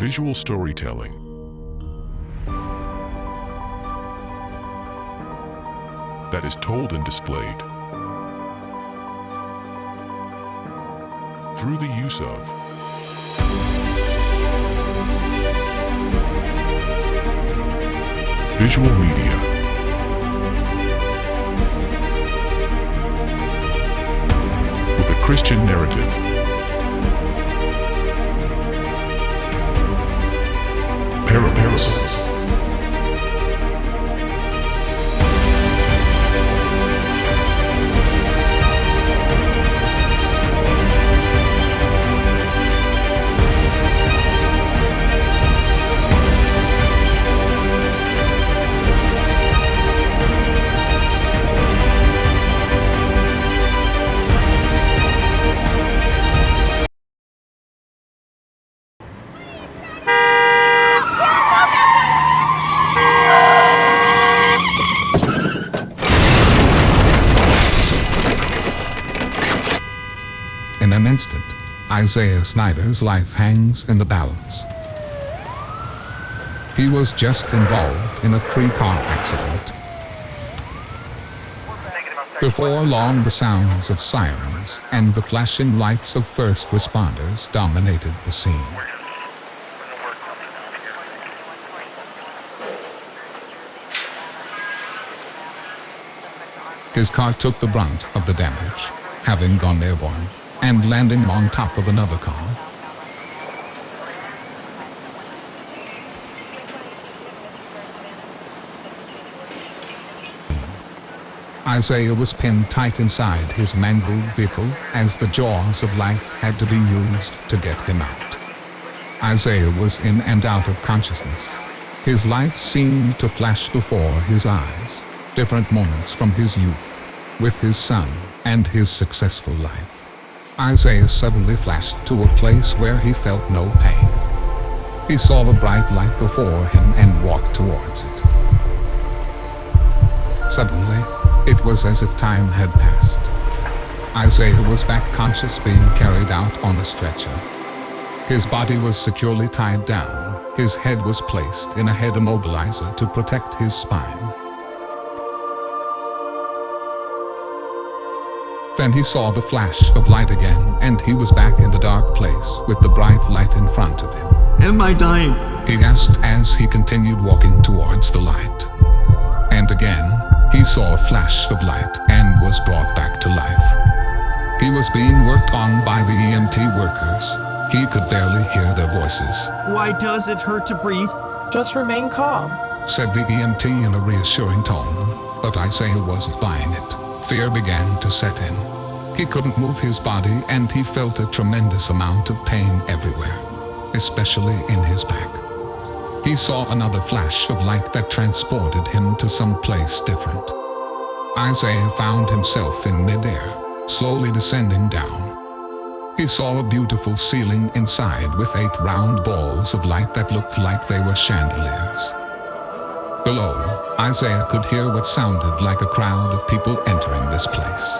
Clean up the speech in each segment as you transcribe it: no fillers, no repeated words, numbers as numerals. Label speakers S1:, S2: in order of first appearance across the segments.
S1: Visual storytelling. That is told and displayed through the use of visual media. With a Christian narrative. Parables.
S2: In an instant, Isaiah Snyder's life hangs in the balance. He was just involved in a 3-car accident. Before long, the sounds of sirens and the flashing lights of first responders dominated the scene. His car took the brunt of the damage, having gone airborne and landing on top of another car. Isaiah was pinned tight inside his mangled vehicle as the jaws of life had to be used to get him out. Isaiah was in and out of consciousness. His life seemed to flash before his eyes, different moments from his youth, with his son and his successful life. Isaiah suddenly flashed to a place where he felt no pain. He saw the bright light before him and walked towards it. Suddenly, it was as if time had passed. Isaiah was back conscious, being carried out on a stretcher. His body was securely tied down. His head was placed in a head immobilizer to protect his spine. Then he saw the flash of light again, and he was back in the dark place with the bright light in front of him.
S3: Am I dying?
S2: He asked as he continued walking towards the light. And again, he saw a flash of light and was brought back to life. He was being worked on by the EMT workers. He could barely hear their voices.
S3: Why does it hurt to breathe?
S4: Just remain calm,
S2: said the EMT in a reassuring tone, but Isaiah wasn't buying it. Fear began to set in. He couldn't move his body, and he felt a tremendous amount of pain everywhere, especially in his back. He saw another flash of light that transported him to some place different. Isaiah found himself in midair, slowly descending down. He saw a beautiful ceiling inside with 8 round balls of light that looked like they were chandeliers. Below, Isaiah could hear what sounded like a crowd of people entering this place.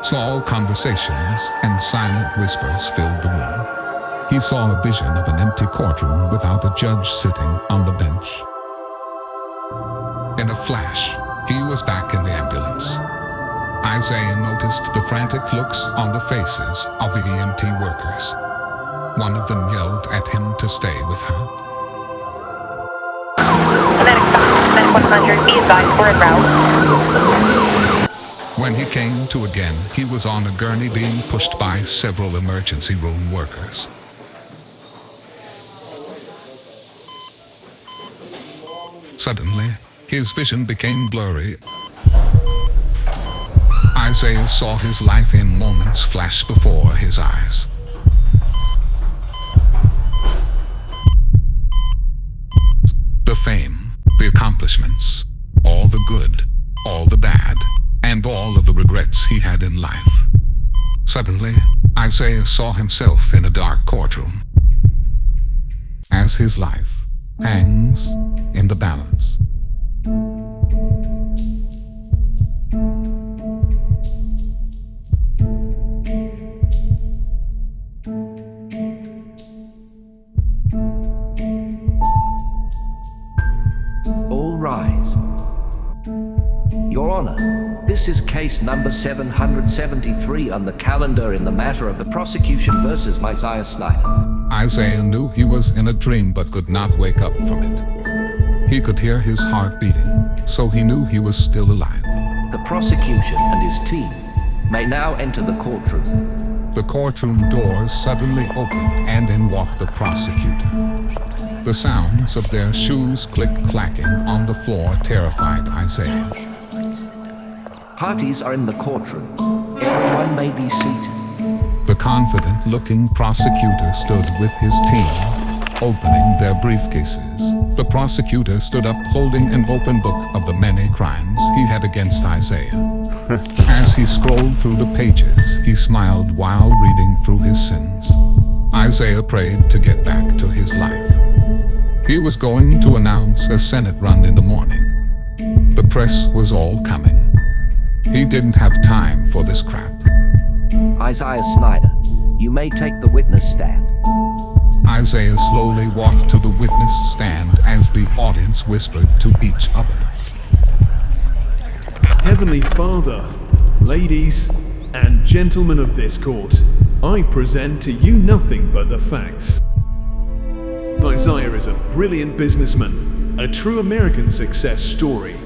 S2: Small conversations and silent whispers filled the room. He saw a vision of an empty courtroom without a judge sitting on the bench. In a flash, he was back in the ambulance. Isaiah noticed the frantic looks on the faces of the EMT workers. One of them yelled at him to stay with her.
S5: 100, be advised, we're en route.
S2: When he came to again, he was on a gurney being pushed by several emergency room workers. Suddenly, his vision became blurry. Isaiah saw his life in moments flash before his eyes. The fame, the accomplishments, all the good, all the bad, and all of the regrets he had in life. Suddenly, Isaiah saw himself in a dark courtroom, as his life hangs in the balance.
S4: Honor, this is case number 773 on the calendar in the matter of the prosecution versus Isaiah Snyder.
S2: Isaiah knew he was in a dream but could not wake up from it. He could hear his heart beating, so he knew he was still alive.
S4: The prosecution and his team may now enter the courtroom.
S2: The courtroom doors suddenly opened and in walked the prosecutor. The sounds of their shoes click-clacking on the floor terrified Isaiah.
S4: Parties are in the courtroom. Everyone may be seated.
S2: The confident-looking prosecutor stood with his team, opening their briefcases. The prosecutor stood up holding an open book of the many crimes he had against Isaiah. As he scrolled through the pages, he smiled while reading through his sins. Isaiah prayed to get back to his life. He was going to announce a Senate run in the morning. The press was all coming. He didn't have time for this crap.
S4: Isaiah Snyder, you may take the witness stand.
S2: Isaiah slowly walked to the witness stand as the audience whispered to each other.
S6: Heavenly Father, ladies and gentlemen of this court, I present to you nothing but the facts. Isaiah is a brilliant businessman, a true American success story.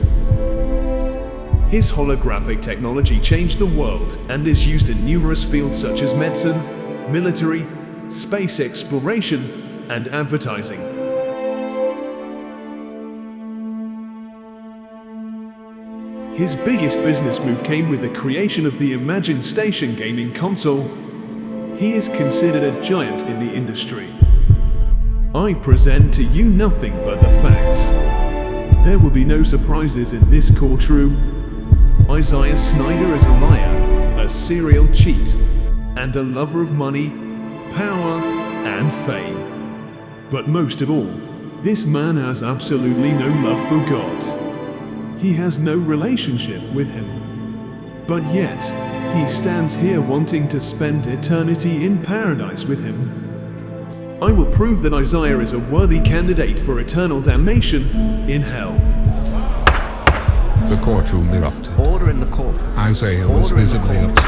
S6: His holographic technology changed the world and is used in numerous fields such as medicine, military, space exploration, and advertising. His biggest business move came with the creation of the Imagine Station gaming console. He is considered a giant in the industry. I present to you nothing but the facts. There will be no surprises in this courtroom. Isaiah Snyder is a liar, a serial cheat, and a lover of money, power, and fame. But most of all, this man has absolutely no love for God. He has no relationship with him. But yet, he stands here wanting to spend eternity in paradise with him. I will prove that Isaiah is a worthy candidate for eternal damnation in hell.
S2: The courtroom erupted.
S4: Order in the court.
S2: Isaiah was
S4: Order in the
S2: visibly
S4: court.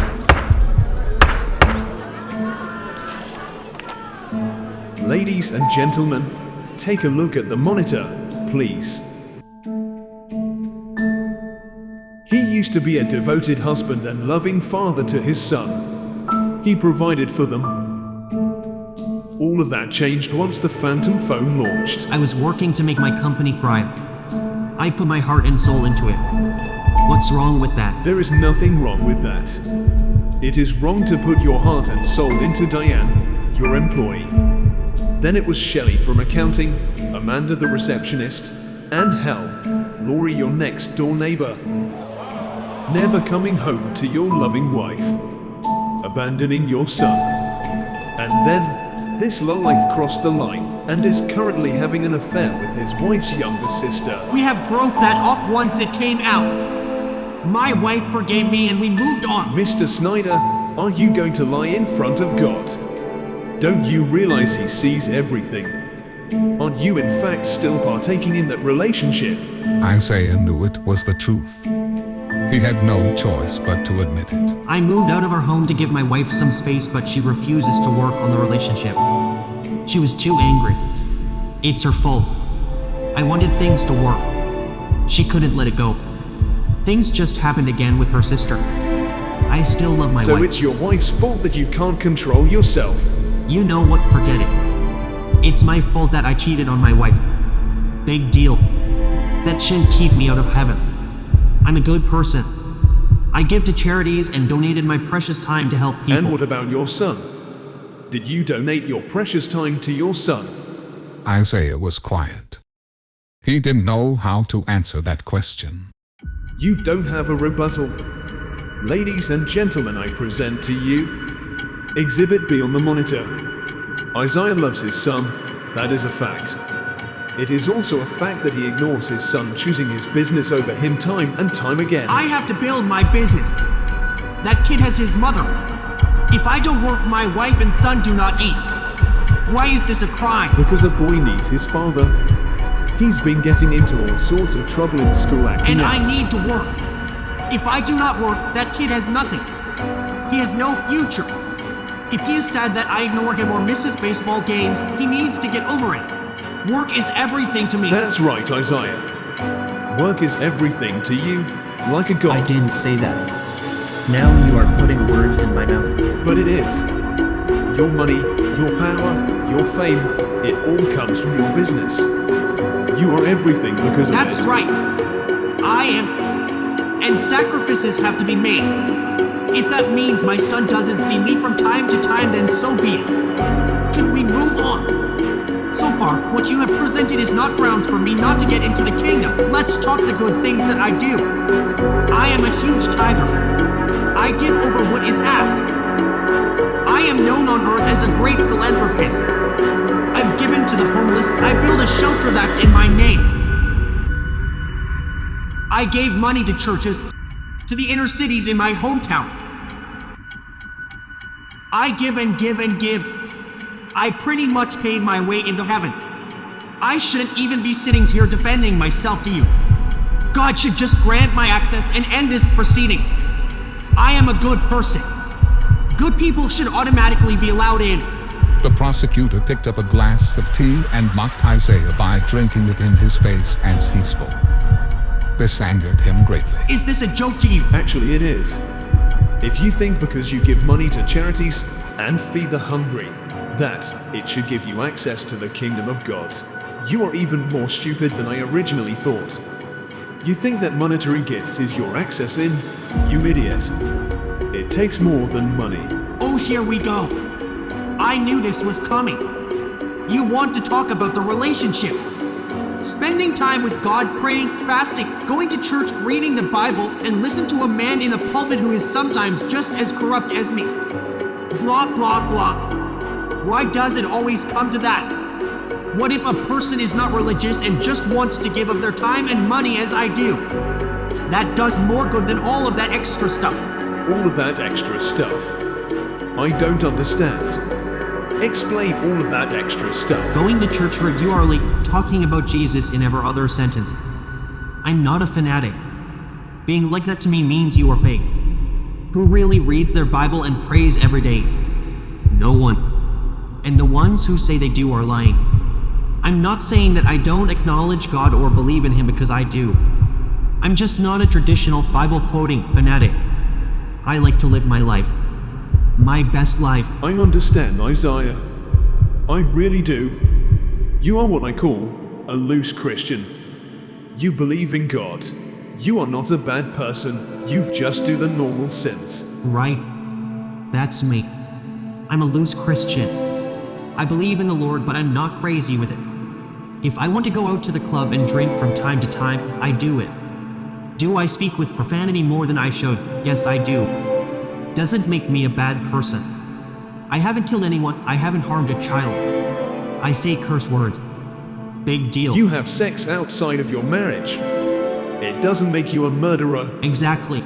S2: upset.
S6: Ladies and gentlemen, take a look at the monitor, please. He used to be a devoted husband and loving father to his son. He provided for them. All of that changed once the Phantom phone launched.
S3: I was working to make my company thrive. I put my heart and soul into it. What's wrong with that?
S6: There is nothing wrong with that. It is wrong to put your heart and soul into Diane, your employee. Then it was Shelley from accounting, Amanda the receptionist, and hell, Laurie your next door neighbor. Never coming home to your loving wife. Abandoning your son. And then, this lowlife crossed the line and is currently having an affair with his wife's younger sister.
S3: We have broke that off once it came out. My wife forgave me and we moved on.
S6: Mr. Snyder, are you going to lie in front of God? Don't you realize he sees everything? Aren't you in fact still partaking in that relationship?
S2: Isaiah knew it was the truth. He had no choice but to admit it.
S3: I moved out of our home to give my wife some space, but she refuses to work on the relationship. She was too angry. It's her fault. I wanted things to work. She couldn't let it go. Things just happened again with her sister. I still love my wife.
S6: So it's your wife's fault that you can't control yourself.
S3: You know what? Forget it. It's my fault that I cheated on my wife. Big deal. That shouldn't keep me out of heaven. I'm a good person. I give to charities and donated my precious time to help people.
S6: And what about your son? Did you donate your precious time to your son?
S2: Isaiah was quiet. He didn't know how to answer that question.
S6: You don't have a rebuttal. Ladies and gentlemen, I present to you Exhibit B on the monitor. Isaiah loves his son. That is a fact. It is also a fact that he ignores his son, choosing his business over him time and time again.
S3: I have to build my business. That kid has his mother. If I don't work, my wife and son do not eat. Why is this a crime?
S6: Because a boy needs his father. He's been getting into all sorts of trouble in school acting
S3: And
S6: out.
S3: I need to work. If I do not work, that kid has nothing. He has no future. If he is sad that I ignore him or misses baseball games, he needs to get over it. Work is everything to me.
S6: That's right, Isaiah. Work is everything to you, like a god.
S3: I didn't say that. Now you are putting words in my mouth.
S6: But it is. Your money, your power, your fame, it all comes from your business. You are everything because of it.
S3: That's right. I am. And sacrifices have to be made. If that means my son doesn't see me from time to time, then so be it. Can we move on? So far, what you have presented is not grounds for me not to get into the kingdom. Let's talk the good things that I do. I am a huge tither. I give over what is asked. I am known on earth as a great philanthropist. I've given to the homeless. I build a shelter that's in my name. I gave money to churches, to the inner cities in my hometown. I give and give and give. I pretty much paid my way into heaven. I shouldn't even be sitting here defending myself to you. God should just grant my access and end this proceedings. I am a good person. Good people should automatically be allowed in.
S2: The prosecutor picked up a glass of tea and mocked Isaiah by drinking it in his face as he spoke. This angered him greatly.
S3: Is this a joke to you?
S6: Actually, it is. If you think because you give money to charities and feed the hungry, that it should give you access to the kingdom of God, you are even more stupid than I originally thought. You think that monetary gifts is your access in? You idiot. It takes more than money.
S3: Oh, here we go. I knew this was coming. You want to talk about the relationship. Spending time with God, praying, fasting, going to church, reading the Bible, and listen to a man in a pulpit who is sometimes just as corrupt as me. Blah, blah, blah. Why does it always come to that? What if a person is not religious and just wants to give of their time and money as I do? That does more good than all of that extra stuff.
S6: All of that extra stuff? I don't understand. Explain all of that extra stuff.
S3: Going to church regularly, talking about Jesus in every other sentence. I'm not a fanatic. Being like that to me means you are fake. Who really reads their Bible and prays every day? No one. And the ones who say they do are lying. I'm not saying that I don't acknowledge God or believe in Him, because I do. I'm just not a traditional Bible-quoting fanatic. I like to live my life. My best life.
S6: I understand, Isaiah. I really do. You are what I call a loose Christian. You believe in God. You are not a bad person. You just do the normal sins.
S3: Right. That's me. I'm a loose Christian. I believe in the Lord, but I'm not crazy with it. If I want to go out to the club and drink from time to time, I do it. Do I speak with profanity more than I should? Yes, I do. Doesn't make me a bad person. I haven't killed anyone. I haven't harmed a child. I say curse words. Big deal.
S6: You have sex outside of your marriage. It doesn't make you a murderer.
S3: Exactly.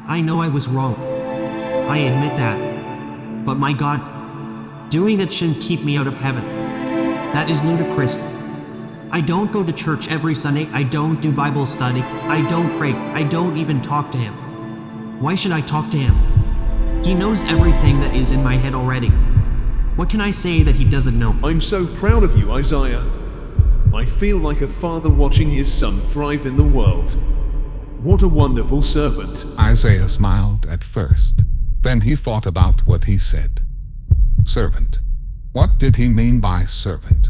S3: I know I was wrong. I admit that. But my God, doing that shouldn't keep me out of heaven. That is ludicrous. I don't go to church every Sunday. I don't do Bible study. I don't pray. I don't even talk to Him. Why should I talk to Him? He knows everything that is in my head already. What can I say that He doesn't know?
S6: I'm so proud of you, Isaiah. I feel like a father watching his son thrive in the world. What a wonderful servant.
S2: Isaiah smiled at first. Then he thought about what he said. Servant. What did he mean by servant?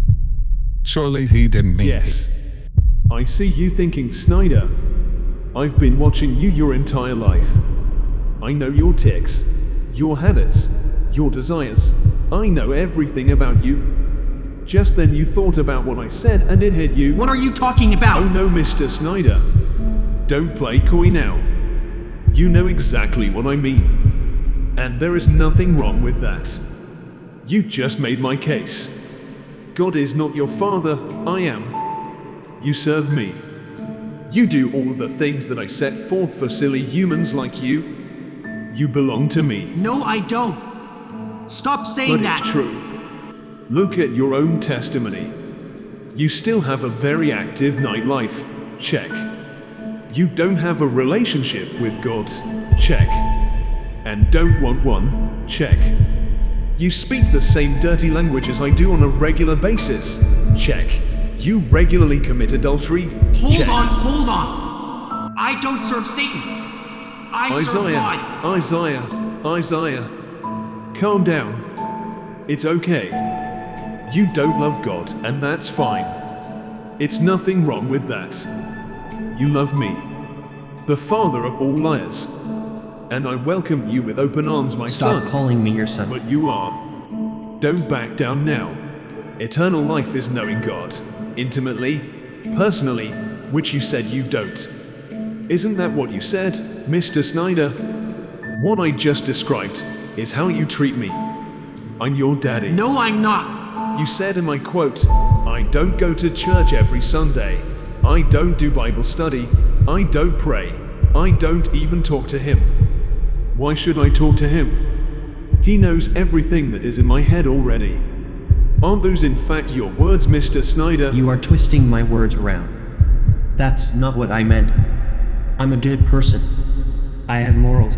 S2: Surely he didn't mean
S6: Yes. I see you thinking, Snyder. I've been watching you your entire life. I know your tics, your habits, your desires. I know everything about you. Just then you thought about what I said and it hit you.
S3: What are you talking about?
S6: Oh no, Mr. Snyder. Don't play coy now. You know exactly what I mean. And there is nothing wrong with that. You just made my case. God is not your father, I am. You serve me. You do all of the things that I set forth for silly humans like you. You belong to me.
S3: No, I don't. Stop saying
S6: But
S3: that.
S6: it's true. Look at your own testimony. You still have a very active nightlife. Check. You don't have a relationship with God. Check. And don't want one. Check. You speak the same dirty language as I do on a regular basis. Check. You regularly commit adultery. Check.
S3: Hold on. I don't serve Satan. I serve God.
S6: Isaiah. Calm down. It's okay. You don't love God, and that's fine. It's nothing wrong with that. You love me, the father of all liars. And I welcome you with open arms, my son.
S3: Stop calling me your son.
S6: But you are. Don't back down now. Eternal life is knowing God, intimately, personally, which you said you don't. Isn't that what you said, Mr. Snyder? What I just described is how you treat me. I'm your daddy.
S3: No, I'm not.
S6: You said in my quote, I don't go to church every Sunday. I don't do Bible study. I don't pray. I don't even talk to him. Why should I talk to him? He knows everything that is in my head already. Aren't those in fact your words, Mr. Snyder?
S3: You are twisting my words around. That's not what I meant. I'm a good person. I have morals.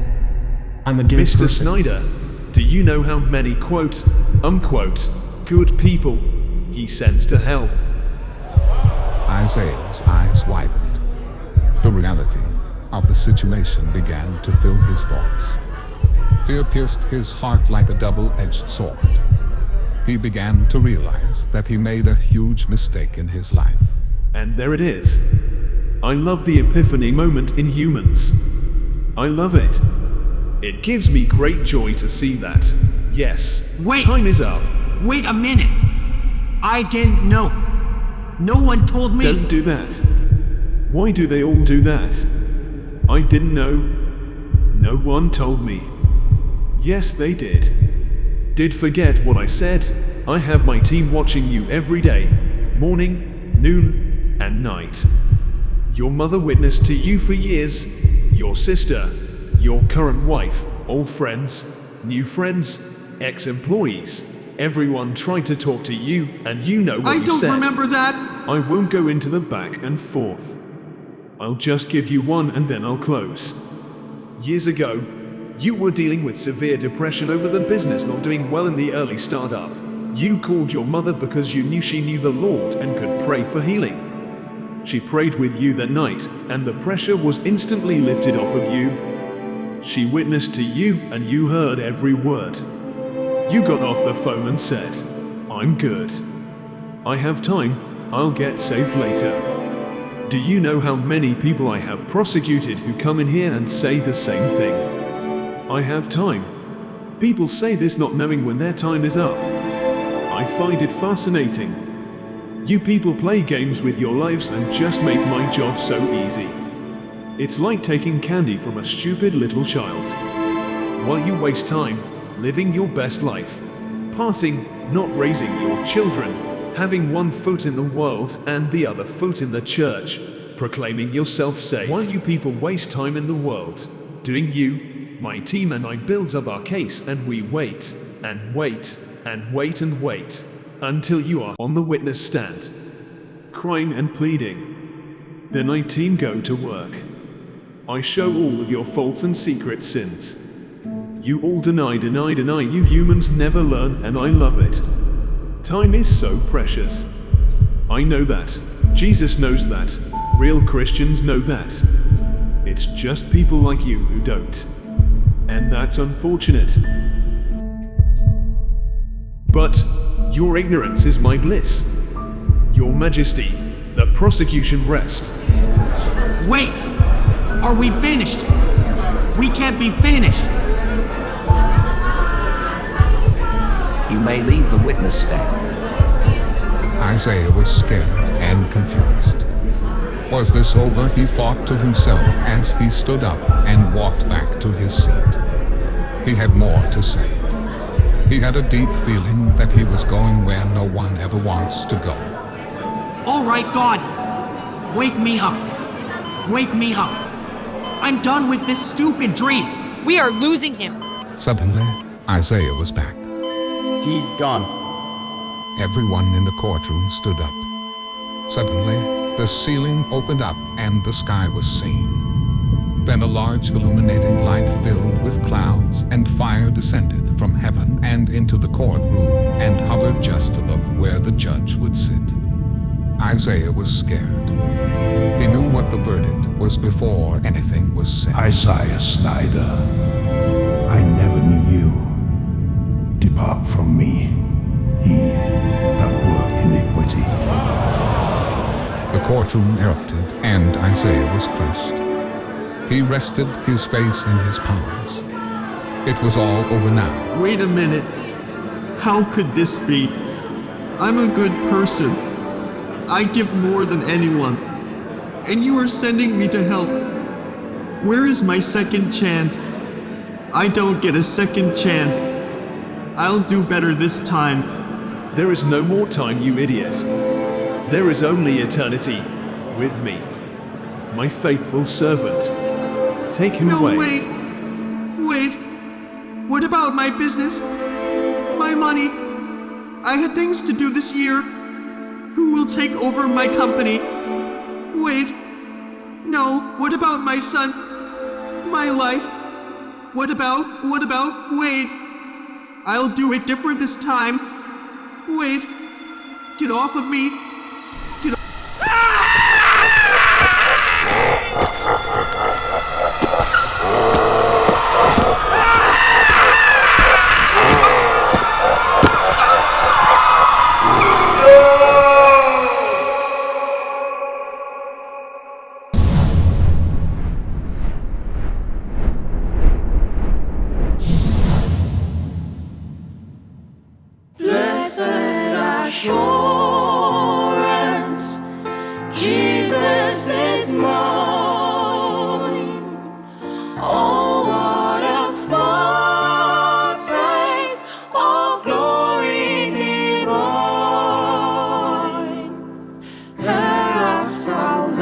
S3: I'm a good person.
S6: Mr. Snyder, do you know how many quote, unquote, good people he sends to hell?
S2: Isaiah's eyes widened. The reality of the situation began to fill his thoughts. Fear pierced his heart like a double-edged sword. He began to realize that he made a huge mistake in his life.
S6: And there it is. I love the epiphany moment in humans. I love it. It gives me great joy to see that. Yes,
S3: Wait.
S6: time is up.
S3: Wait a minute. I didn't know. No one told me.
S6: Don't do that. Why do they all do that? I didn't know. No one told me. Yes, they did. Did forget what I said. I have my team watching you every day, morning, noon, and night. Your mother witnessed to you for years. Your sister, your current wife, old friends, new friends, ex-employees. Everyone tried to talk to you, and you know what you said.
S3: I don't remember that.
S6: I won't go into the back and forth. I'll just give you one and then I'll close. Years ago, you were dealing with severe depression over the business not doing well in the early startup. You called your mother because you knew she knew the Lord and could pray for healing. She prayed with you that night, and the pressure was instantly lifted off of you. She witnessed to you, and you heard every word. You got off the phone and said, I'm good. I have time, I'll get safe later. Do you know how many people I have prosecuted who come in here and say the same thing? I have time. People say this not knowing when their time is up. I find it fascinating. You people play games with your lives and just make my job so easy. It's like taking candy from a stupid little child. While you waste time living your best life, partying, not raising your children, having one foot in the world and the other foot in the church, proclaiming yourself safe. While you people waste time in the world, doing you, my team and I builds up our case and we wait, and wait, and wait and wait, until you are on the witness stand, crying and pleading. Then I team go to work. I show all of your faults and secret sins. You all deny, you humans never learn, and I love it. Time is so precious. I know that. Jesus knows that. Real Christians know that. It's just people like you who don't. And that's unfortunate. But your ignorance is my bliss. Your Majesty, the prosecution rest.
S3: Wait! Are we finished? We can't be finished!
S4: You may leave the witness stand.
S2: Isaiah was scared and confused. Was this over? He thought to himself as he stood up and walked back to his seat. He had more to say. He had a deep feeling that he was going where no one ever wants to go.
S3: All right, God. Wake me up. Wake me up. I'm done with this stupid dream.
S7: We are losing him.
S2: Suddenly, Isaiah was back.
S8: He's gone.
S2: Everyone in the courtroom stood up. Suddenly, The ceiling opened up and the sky was seen. Then a large illuminating light filled with clouds and fire descended from heaven and into the courtroom and hovered just above where the judge would sit. Isaiah was scared. He knew what the verdict was before anything was said.
S7: Isaiah Snyder, I never knew you. Depart from me, ye that work iniquity.
S2: The courtroom erupted and Isaiah was crushed. He rested his face in his palms. It was all over now.
S3: Wait a minute. How could this be? I'm a good person. I give more than anyone. And you are sending me to hell. Where is my second chance? I don't get a second chance. I'll do better this time.
S6: There is no more time, you idiot. There is only eternity with me, my faithful servant. Take him
S3: No,
S6: away.
S3: wait. What about my business? My money? I had things to do this year. Who will take over my company? Wait. No, what about my son? My life? What about, wait. I'll do it different this time. Wait. Get off of me.
S8: Blessed assurance, Jesus is mine. Oh, what a foretaste of glory divine, heir of salvation,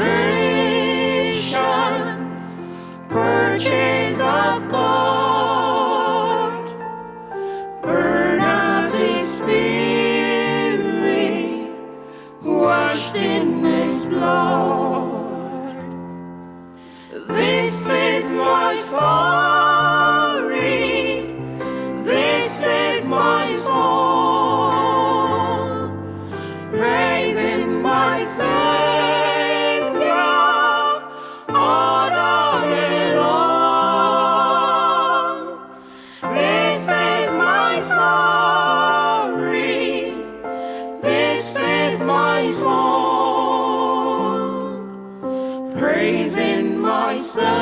S8: purchase of God, burn of His Spirit, washed in His blood. This is my story, this is my song, praising my Savior all day long. This is my story, this is my song, praising my Savior